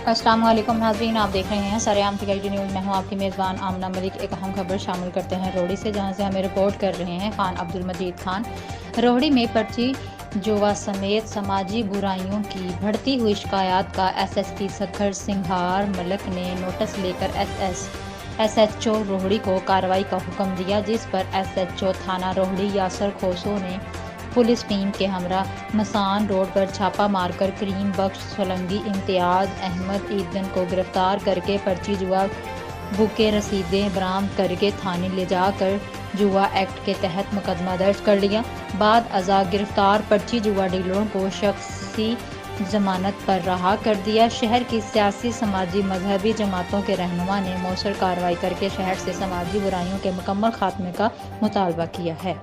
अस्सलाम वालेकुम नाज़रीन, आप देख रहे हैं सरेआम टीआईटी न्यूज़। मैं हूं आपकी मेज़बान आमना मलिक। एक अहम खबर शामिल करते हैं रोहड़ी से, जहां से हमें रिपोर्ट कर रहे हैं खान अब्दुल मजीद खान। रोहड़ी में पर्ची जुआ समेत समाजी बुराइयों की बढ़ती हुई शिकायत का एसएसपी सखर सिंघार मलक ने नोटिस लेकर एसएचओ रोहड़ी को कार्रवाई का हुक्म दिया, जिस पर एसएचओ थाना रोहड़ी यासर खोसो ने पुलिस टीम के हमरा मसान रोड पर छापा मारकर करीम बख्श सोलंकी, इम्तियाज अहमद ईदन को गिरफ्तार करके पर्ची जुआ बुके रसीदें बरामद करके थाने ले जाकर जुआ एक्ट के तहत मुकदमा दर्ज कर लिया। बाद अज़ा गिरफ्तार पर्ची जुआ डीलरों को शख्सी जमानत पर रहा कर दिया। शहर की सियासी, समाजी, मजहबी जमातों के रहनुमा ने मौसर कार्रवाई करके शहर से समाजी बुराइयों के मुकम्मल खात्मे का मुतालबा किया है।